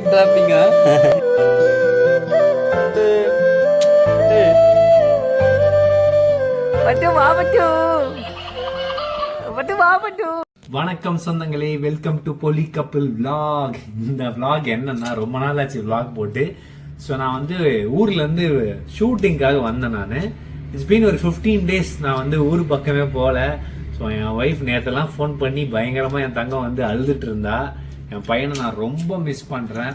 டிராப்பிங்கா? வணக்கம் சொந்தங்களே, welcome to பொலி கப்பிள் vlog. இந்த vlog என்னன்னா, ரொம்ப நாள் ஆச்சு vlog போட்டு. ஸோ நான் வந்து ஊர்ல இருந்து ஷூட்டிங்காக வந்தேன். நான் இட்ஸ் பீன் ஒரு 15 days நான் வந்து ஊர் பக்கமே போகல. ஸோ என் ஒய்ஃப் நேற்றெல்லாம் ஃபோன் பண்ணி பயங்கரமாக என் தங்கம் வந்து அழுதுட்டு இருந்தா. என் பையனை நான் ரொம்ப மிஸ் பண்ணுறேன்.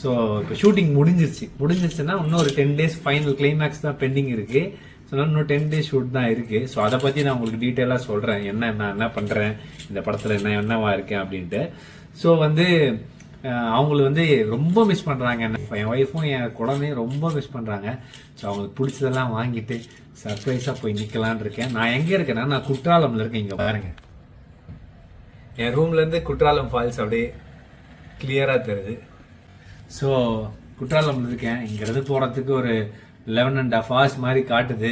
ஸோ இப்போ ஷூட்டிங் முடிஞ்சிருச்சுன்னா இன்னும் ஒரு 10 days ஃபைனல் கிளைமேக்ஸ் தான் பெண்டிங் இருக்குது. ஸோ இன்னும் 10 days ஷூட் தான் இருக்குது. ஸோ அதை பற்றி நான் உங்களுக்கு டீட்டெயிலாக சொல்கிறேன், நான் என்ன பண்ணுறேன், இந்த படத்தில் என்னவா இருக்கேன் அப்படின்ட்டு. ஸோ வந்து அவங்கள வந்து ரொம்ப மிஸ் பண்ணுறாங்க. என் ஒய்ஃபும் என் குழந்தையும் ரொம்ப மிஸ் பண்ணுறாங்க. ஸோ அவங்களுக்கு பிடிச்சதெல்லாம் வாங்கிட்டு சர்ப்ரைஸாக போய் நிற்கலான் இருக்கேன். நான் எங்கே இருக்கேன்னா, நான் குற்றாலம்ல இருக்கேன். இங்கே பாருங்க, என் ரூம்லேருந்து குற்றாலம் ஃபால்ஸ் அப்படியே கிளியராக தெரியுது. ஸோ குற்றாலம்ல இருக்கேன். இங்கேருந்து போகிறதுக்கு ஒரு 11.5 hours மாதிரி காட்டுது.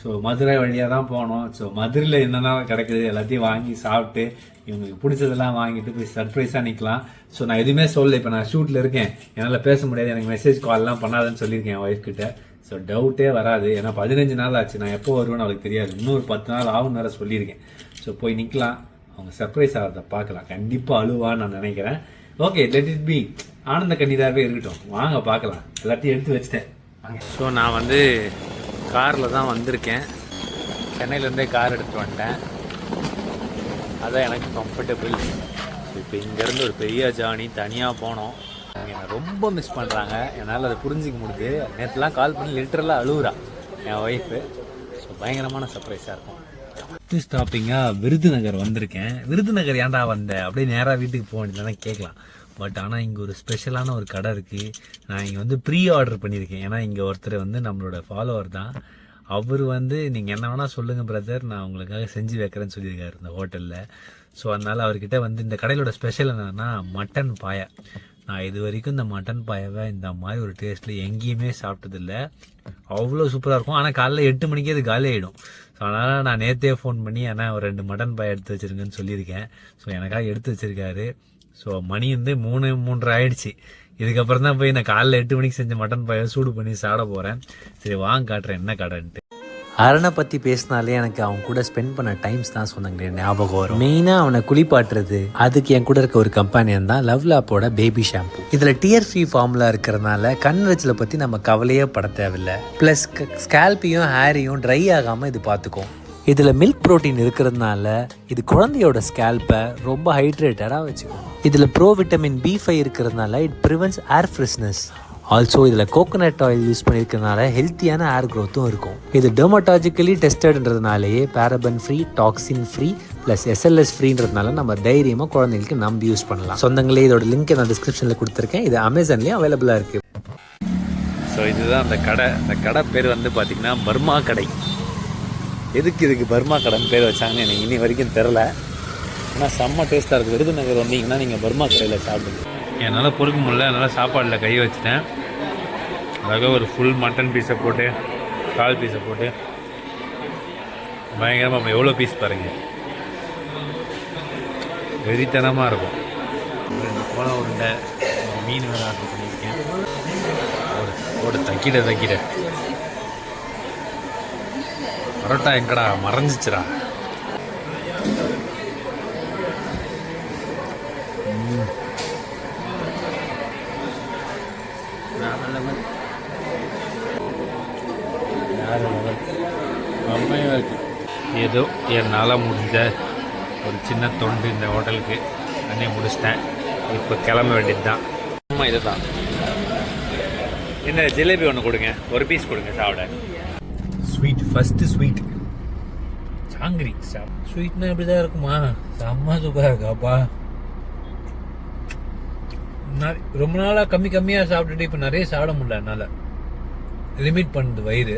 ஸோ மதுரை வழியாக தான் போனோம். ஸோ மதுரையில் என்னென்ன கிடைக்குது எல்லாத்தையும் வாங்கி சாப்பிட்டு இவங்களுக்கு பிடிச்சதெல்லாம் வாங்கிட்டு போய் சர்ப்ரைஸாக நிற்கலாம். ஸோ நான் எதுவுமே சொல்லலை. இப்போ நான் ஷூட்டில் இருக்கேன், என்னால் பேச முடியாது, எனக்கு மெசேஜ் கால்லாம் பண்ணாதுன்னு சொல்லியிருக்கேன் என் ஒய்ஃப் கிட்ட. ஸோ டவுட்டே வராது, ஏன்னா 15 நாள் ஆச்சு. நான் எப்போ வருவேன்னு அவளுக்கு தெரியாது. இன்னொரு 10 நாள் ஆகும் வேறு சொல்லியிருக்கேன். ஸோ போய் நிற்கலாம், அவங்க சர்ப்ரைஸ் ஆகிறத பார்க்கலாம். கண்டிப்பாக அழுவான்னு நான் நினைக்கிறேன். Okay, let it be. ஆனந்த கண்ணீராகவே இருக்கட்டும், வாங்க பார்க்கலாம். எல்லாத்தையும் எடுத்து வச்சுட்டேன். ஸோ நான் வந்து காரில் தான் வந்திருக்கேன். சென்னையிலேருந்தே கார் எடுத்துகிட்டு வந்துட்டேன். அதான் எனக்கு கம்ஃபர்டபுள். இப்போ இங்கேருந்து ஒரு பெரிய ஜானி தனியாக போனோம். என்னை ரொம்ப மிஸ் பண்ணுறாங்க, என்னால் அதை புரிஞ்சிக்க முடியுது. நேற்றுலாம் கால் பண்ணி லிட்டரலாக அழுகுறா என் ஒய்ஃபு. ஸோ பயங்கரமான சர்ப்ரைஸாக இருக்கும். ஃபஸ்ட்டு ஸ்டாப்பிங்காக விருதுநகர் வந்திருக்கேன். விருதுநகர் ஏன்டா வந்தேன், அப்படியே நேராக வீட்டுக்கு போக வேண்டியதானே கேட்கலாம். பட் ஆனால் இங்கே ஒரு ஸ்பெஷலான ஒரு கடை இருக்குது. நான் இங்கே வந்து ப்ரீ ஆர்டர் பண்ணியிருக்கேன். ஏன்னா இங்கே ஒருத்தர் வந்து நம்மளோட ஃபாலோவர் தான். அவர் வந்து நீங்கள் என்ன வேணால் சொல்லுங்கள் பிரதர், நான் உங்களுக்காக செஞ்சு வைக்கிறேன்னு சொல்லியிருக்காரு இந்த ஹோட்டலில். ஸோ அதனால் அவர்கிட்ட வந்து இந்த கடையிலோட ஸ்பெஷல் என்னென்னா மட்டன் பாயா. நான் இது வரைக்கும் இந்த மட்டன் பாயாவை இந்த மாதிரி ஒரு டேஸ்ட்டில் எங்கேயுமே சாப்பிட்டதில்லை. அவ்வளோ சூப்பராக இருக்கும். ஆனால் காலைல 8 மணிக்கே அது காலி ஆகிடும். ஸோ அதனால் நான் நேற்றே ஃபோன் பண்ணி ஆனால் ஒரு 2 மட்டன் பாயா எடுத்து வச்சுருங்கன்னு சொல்லியிருக்கேன். ஸோ எனக்காக எடுத்து வச்சுருக்காரு. ஸோ மணி வந்து 3:30 ஆகிடுச்சு. இதுக்கப்புறம் தான் போய் நான் காலைல 8 மணிக்கு செஞ்ச மட்டன் பாயை சூடு பண்ணி சாப்பிட போகிறேன். சரி வாங்க காட்டுறேன் என்ன கடைன்ட்டு. அரணை பற்றி பேசினாலே எனக்கு அவன் கூட ஸ்பெண்ட் பண்ண டைம்ஸ் தான் சொன்னாங்களே ஞாபகம் வரும். மெயினாக அவனை குளிப்பாட்டுறது, அதுக்கு என் கூட இருக்க ஒரு கம்பெனியன் தான் லவ் லாப்போட பேபி ஷாம்பு. இதில் டியர் ஃப்ரீ ஃபார்முலா இருக்கிறதுனால கண்ணரிச்சலை பற்றி நம்ம கவலையே பட தேவையில்லை. ப்ளஸ் ஸ்கேல்பையும் ஹேரையும் ட்ரை ஆகாமல் இது பார்த்துக்கும். இதில் மில்க் ப்ரோட்டீன் இருக்கிறதுனால இது குழந்தையோட ஸ்கேல்பை ரொம்ப ஹைட்ரேட்டடாக வச்சுக்கும். இதில் ப்ரோ விட்டமின் B5 இருக்கிறதுனால it prevents hair freshness. Also இதில் கோகோனட் ஆயில் யூஸ் பண்ணியிருக்கிறதுனால ஹெல்த்தியான ஏர் க்ரோத்தும் இருக்கும். இது டெர்மட்டாஜிக்கலி டெஸ்டட்ன்றதுனாலேயே paraben free, toxin free plus SLS ஃப்ரீன்றதுனால நம்ம தைரியமாக குழந்தைங்களுக்கு நம்பி யூஸ் பண்ணலாம். சொந்தங்களே, இதோட லிங்க் நான் டிஸ்கிரிப்ஷனில் கொடுத்துருக்கேன். இது அமேசான்லேயும் அவைலபிளாக இருக்குது. ஸோ இதுதான் அந்த கடை. அந்த கடை பேர் வந்து பார்த்திங்கன்னா பர்மா கடை. இதுக்கு பர்மா கடைன்னு பேர் வச்சாங்கன்னு எனக்கு இனி வரைக்கும் தெரில. ஆனால் செம்ம டேஸ்ட்டாக இருக்குது. விருதுநகர் வந்தீங்கன்னா நீங்கள் பர்மா கடையில் சாப்பிடுங்க. என்னால் பொறுக்க முடியல, அதனால் சாப்பாடில் கை வச்சுட்டேன். அதாக ஒரு ஃபுல் மட்டன் பீஸை போட்டு, கால் பீஸை போட்டு பயங்கரமாக எவ்வளோ பீஸ் பாருங்கள், வெறித்தனமாக இருக்கும். 2 கோலம் உருண்டை, மீன் வேறு ஆர்டர் பண்ணியிருக்கேன். ஒரு தக்கிட பரோட்டா எங்கடா மறைஞ்சிச்சுரா. ஏதோ என்னால் முடிஞ்ச ஒரு சின்ன தொண்டு இந்த ஹோட்டலுக்கு அன்னே முடிச்சிட்டேன். இப்போ கிளம்ப வேண்டியது தான். ஆமாம், இது தான். இந்த ஜிலேபி ஒன்று கொடுங்க, ஒரு பீஸ் கொடுங்க சாப்பிட. Sweet, first sweet jangiri. ஸ்வீட்னா இப்படி தான் இருக்குமா? செம்ம சூப்பராக இருக்காப்பா. ரொம்ப நாளாக கம்மியாக சாப்பிட்டுட்டு இப்போ நிறைய சாப்பிட முடியல. என்னால் லிமிட் பண்ணுது வயிறு.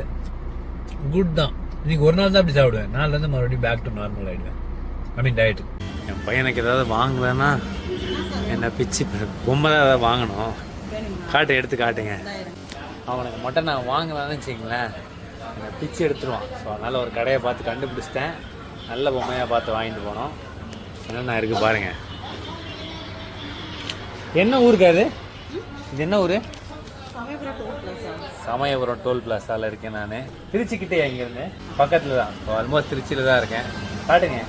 குட் தான். இன்னைக்கு ஒரு நாள் தான் அப்படி சாப்பிடுவேன். நாள்லேருந்து மறுபடியும் பேக் டு நார்மல் ஆகிடுவேன். I mean diet. என் பையனுக்கு ஏதாவது வாங்கலைன்னா என்னை பிச்சு பொம்மை தான் ஏதாவது வாங்கணும். எடுத்து காட்டுங்க. அவனுக்கு மட்டும் நான் வாங்கலான்னு வச்சிங்களேன், என்னை பிச்சு எடுத்துருவான். ஸோ அதனால் ஒரு கடையை பார்த்து கண்டுபிடிச்சிட்டேன். நல்ல பொம்மையாக பார்த்து வாங்கிட்டு போனோம். என்னென்ன இருக்குது பாருங்கள். என்ன ஊருக்கு அது? இது என்ன ஊர்? சமயபுரம் டோல் பிளாஸாவில் இருக்கேன் நான். திருச்சிக்கிட்டே இங்கேருந்து பக்கத்தில் தான், ஆல்மோஸ்ட் திருச்சியில் தான் இருக்கேன். காட்டுங்க.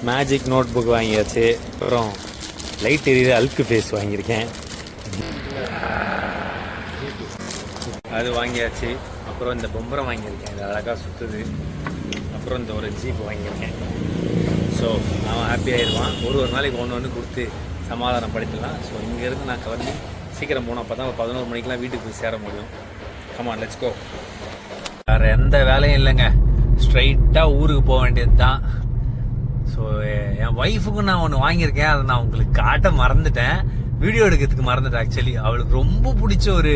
மேஜிக் நோட் புக் வாங்கியாச்சு. அப்புறம் லைட் எரியுது அல்கு ஃபேஸ் வாங்கியிருக்கேன், அது வாங்கியாச்சு. அப்புறம் இந்த பொம்பரம் வாங்கியிருக்கேன், இது அழகாக சுற்றுது. அப்புறம் இந்த ஒரு ஜீப் வாங்கியிருக்கேன். ஸோ அவன் ஹாப்பி ஆயிடுவான். ஒரு நாளைக்கு ஒன்று கொடுத்து சமாதானம் படுத்தலாம். ஸோ இங்கேருந்து நான் கிளம்பி சீக்கிரம் போனோம், அப்போ தான் 11 மணிக்கெலாம் வீட்டுக்கு போய் சேர முடியும். Come on let's go. வேறு எந்த வேலையும் இல்லைங்க, ஸ்ட்ரைட்டாக ஊருக்கு போக வேண்டியது தான். ஸோ என் ஒய்ஃபுக்கும் நான் ஒன்று வாங்கியிருக்கேன், அதை நான் உங்களுக்கு காட்ட மறந்துட்டேன், வீடியோ எடுக்கிறதுக்கு மறந்துட்டேன். ஆக்சுவலி அவளுக்கு ரொம்ப பிடிச்ச ஒரு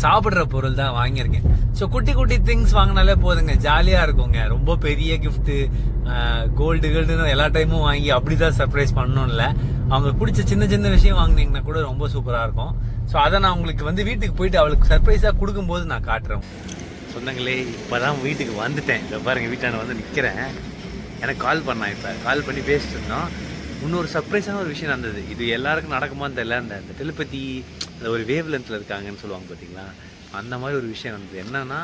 சாப்பிட்ற பொருள் தான் வாங்கியிருக்கேன். ஸோ குட்டி குட்டி திங்ஸ் வாங்கினாலே போதுங்க, ஜாலியாக இருக்குங்க. ரொம்ப பெரிய கிஃப்ட்டு கோல்டுன்னு எல்லா டைமும் வாங்கி அப்படி தான் சர்ப்ரைஸ் பண்ணணும் இல்லை, அவங்களுக்கு பிடிச்ச சின்ன சின்ன விஷயம் வாங்கினீங்கன்னா கூட ரொம்ப சூப்பராக இருக்கும். ஸோ அதை நான் உங்களுக்கு வந்து வீட்டுக்கு போயிட்டு அவளுக்கு சர்ப்ரைஸாக கொடுக்கும்போது நான் காட்டுறேன். சொந்தங்களே, இப்போ தான் வீட்டுக்கு வந்துட்டேன். இதை பாருங்கள், வீட்டாண்ட வந்து நிற்கிறேன். எனக்கு கால் பண்ணான், இப்போ கால் பண்ணி பேசிட்டு இருந்தோம். இன்னொரு சர்ப்ரைஸான ஒரு விஷயம் நடந்தது. இது எல்லாருக்கும் நடக்குமான்னு தெரியல. அந்த டெலிபதி அந்த ஒரு வேவ் லென்த்தில் இருக்காங்கன்னு சொல்லுவாங்க பார்த்தீங்களா, அந்த மாதிரி ஒரு விஷயம் நடந்தது. என்னன்னா,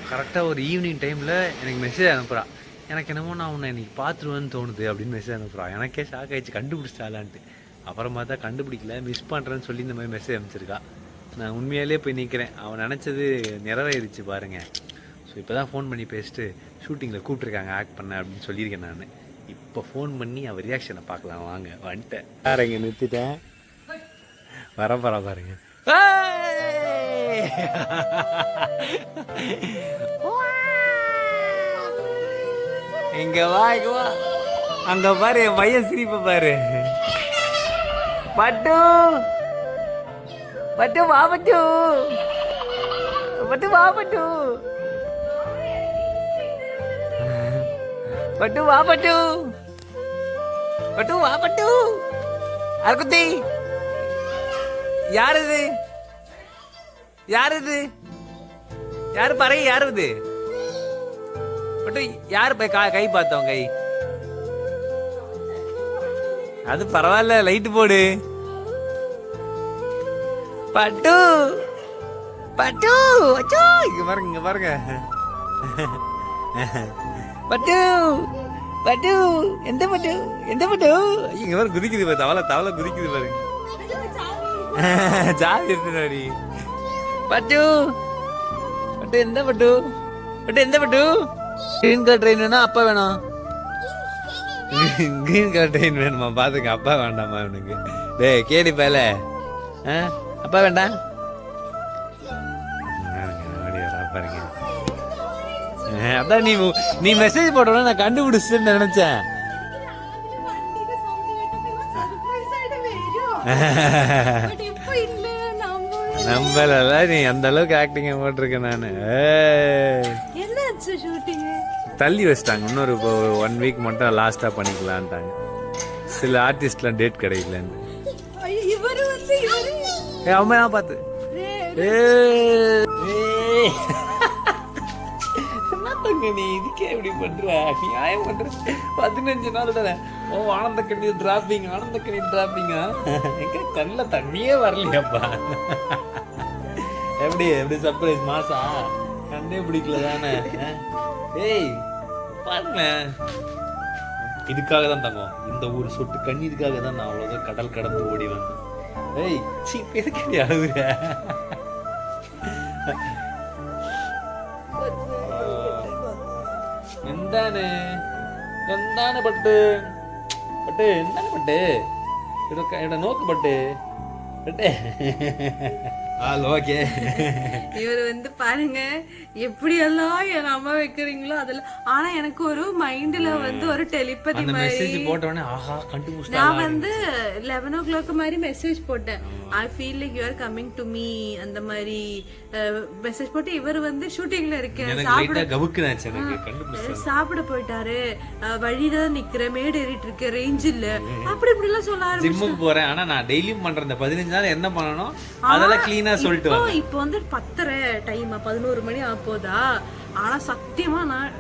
கரெக்டாக ஒரு ஈவினிங் டைமில் எனக்கு மெசேஜ் அனுப்புகிறான். எனக்கு என்னமோ நான் உன்னை இன்னைக்கு பார்த்துருவேன்னு தோணுது அப்படின்னு மெசேஜ் அனுப்புகிறான். எனக்கே ஷாக் ஆகிடுச்சு, கண்டுபிடிச்சிட்டாலான்ட்டு. அப்புறம் பார்த்தா கண்டுபிடிக்கல, மிஸ் பண்ணுறேன்னு சொல்லி இந்த மாதிரி மெசேஜ் அனுப்பிச்சிருக்கா. நான் உண்மையாலே போய் நிற்கிறேன், அவன் நினச்சது நிறைவேறிச்சு பாருங்கள். ஸோ இப்போ தான் ஃபோன் பண்ணி பேசிட்டு ஷூட்டிங்கில் கூப்பிட்ருக்காங்க ஆக்ட் பண்ண அப்படின்னு சொல்லியிருக்கேன் நான். இப்போ ஃபோன் பண்ணி அவள் ரியாக்ஷனை பார்க்கலாம் வாங்க. வந்துட்டேன், வேறு இங்கே நிறுத்திட்டேன், வர பாருங்க. இங்க வா, இங்க வா. அங்க பாரு, என் பையன் சிரிப்ப பாரு. பட்டு பட்டு வா, பட்டு பட்டு வா, பட்டு பட்டு வா, பட்டு பட்டு வா, பட்டு அர்க்குத்தி. யார் இது? யார் இது? யாரு பாரு, யாரு இது? பட்டு யாரு போய் கை பார்த்தோம், கை அது பரவாயில்ல, லைட் போடு. பட்டு பட்டு அச்சோ, இங்க பாருங்க, இங்க பாருங்க. பட்டு பட்டு எந்த பட்டு, எந்த பட்டு? இங்க பாரு, குதிக்குது பாரு, தவளை தவளை குதிக்குது பாருங்க. ஜாதி எடுத்துடி. பட்டு பட்டு எந்த பட்டு? பட்டு எந்த பட்டு? கிரீன் கலர் ட்ரெயின் வேணா, அப்பா வேணாம்? கிரீன் கலர் ட்ரெயின் வேணுமா? பாத்துக்க, அப்பா வேண்டாமா அவனுக்கு? டேய் கேடி பேல, அப்பா வேண்டாம் பாருங்க. அதான் நீ மெசேஜ் போட்டோன்னா நான் கண்டுபிடிச்சேன்னு நினைச்சேன். நம்பல, நீ அந்த அளவுக்கு ஆக்டிங் போட்டிருக்க. நானு தள்ளி வச்சிட்டாங்க, இன்னொரு 1 வீக் மட்டும் லாஸ்டா பண்ணிக்கலான்ட்டாங்க. சில ஆர்டிஸ்ட்லாம் டேட் கிடைக்கலன்னு. அம்மா பார்த்து நீ இதுக்கே எப்படி பண்ற, நியாயம் பண்ற? 15 நாள் தானே. ஓ, ஆனந்த கண்ணீர் டிராப்பிங், ஆனந்த கண்ணீர் டிராப்பிங்கா? எங்க கண்ணில் தண்ணியே வரலையாப்பா. எப்படி எப்படி சர்ப்ரைஸ் மாசா? கண்ணே பிடிக்கல தானே? ஏய் பாருங்க, இதுக்காக தான் தங்கம், இந்த ஒரு சொட்டு கண்ணீருக்காக தான் நான் அவ்வளோதான் கடல் கடந்து ஓடி வந்தேன். ஏய் சீ, எதுக்கு அழுகுற? എന്താണ് എന്താണ് പട്ട് പട്ട് എന്താണ് പട്ട് ഇവിടെ നോക്ക് പട്ട് பட்டு ஓகே. இவர் வந்து பாருங்க எப்படி எல்லாம் என் அம்மா வைக்கிறீங்களோ அதெல்லாம். ஆனா எனக்கு ஒரு மைண்ட்ல வந்து ஒரு டெலிபதி மாதிரி போட்டோடனே ஆஹா கண்டுபிடிச்சா. நான் வந்து 11 o'clock மாதிரி மெசேஜ் போட்டேன், I feel like you are coming to me அந்த மாதிரி மெசேஜ் போட்டு. இவர் வந்து ஷூட்டிங்ல இருக்கேன், சாப்பிட போயிட்டாரு, வழிதான் நிக்கிறேன், மேடு ஏறிட்டு இருக்கேன், ரேஞ்ச் இல்ல, அப்படி இப்படி எல்லாம் சொல்ல ஆரம்பிச்சு. ஜிம்முக்கு போறேன், ஆனா நான் டெய்லியும் பண்றேன். 15 நாள் என்ன பண்ணணும் அதெல்லாம் கிளீனா சொல்லிட்டு. இப்போ வந்து 10:30 டைம், 11 மணி ஆக போதா. ஆனா சத்தியமா நான்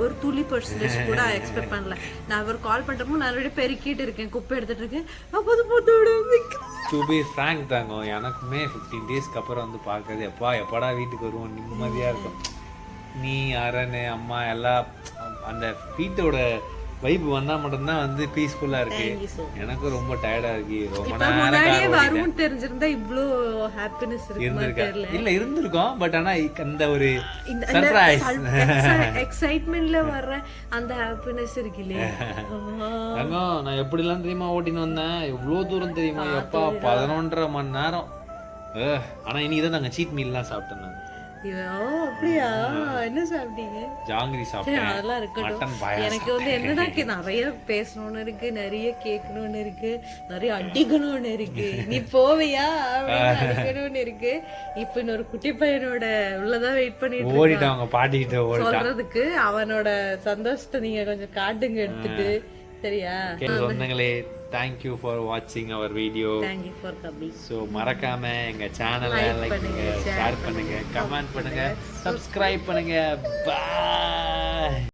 ஒரு துளி பர்சன்டேஜ் கூட எக்ஸ்பெக்ட் பண்ணல. நான் அவர் கால் பண்றப்போ நான் ஆல்ரெடி பெருக்கிட்டு இருக்கேன், குப்பை எடுத்துட்டு இருக்கேன். அப்போது போட்டோட டு பி ஃப்ராங்க் தாங்க, எனக்குமே 15 டேஸ்க்கு அப்புறம் வந்து பார்க்கறது எப்படா வீட்டுக்கு வருவோம் நிம்மதியாக இருக்கும். நீ அரண் அம்மா எல்லாம் அந்த வீட்டோட வைப் வந்தா மட்டும்தான் வந்து பீஸ்ஃபுல்லா இருக்கு. எனக்கு ரொம்ப டயர்டா இருக்கு. ரொம்ப நேரம் வரும்னு தெரிஞ்சிருந்தா இவ்ளோ ஹாப்பினஸ் இல்ல இருந்திருக்கும். பட் ஆனா அந்த ஒரு சர்ப்ரைஸ் எக்ஸைட்மென்ட்ல வர்ற அந்த ஹாப்பினஸ் இருக்கு இல்லையா. நான் எப்படி எல்லாம் தெரியுமா ஓட்டின்னு வந்தேன், எவ்வளவு தூரம் தெரியுமா, எப்பா 11.5 மணி நேரம். ஆனா இன்னைக்குதான் நாங்க சீட் மீல்லாம் சாப்பிட்டோம். நான் அப்படியா, என்ன சாப்பிட்டீங்க? ஜாங்கிரி சாப்பிட்டேன். அதெல்லாம் இருக்கட்டும். எனக்கு வந்து என்னன்னா நிறைய பேசணும்னு இருக்கு, நிறைய கேட்கணும்னு இருக்கு, நிறைய அடிக்கணும்னு இருக்கு. நீ போவியா அடிக்கணும்னு இருக்கு. இப்ப இன்னொரு குட்டி பையனோட உள்ளதான் வெயிட் பண்ணிட்டு ஓடிட்டாங்க பாட்டிக்கிட்ட சொல்றதுக்கு. அவனோட சந்தோஷத்தை நீங்க கொஞ்சம் காட்டுங்க எடுத்துட்டு, சரியா? சொந்தங்களே, thank you for watching our video. Thank you for coming. So மறக்காம எங்க சேனலை லைக் பண்ணுங்க, ஷேர் பண்ணுங்க, கமெண்ட் பண்ணுங்க, சப்ஸ்கிரைப் பண்ணுங்க. Bye.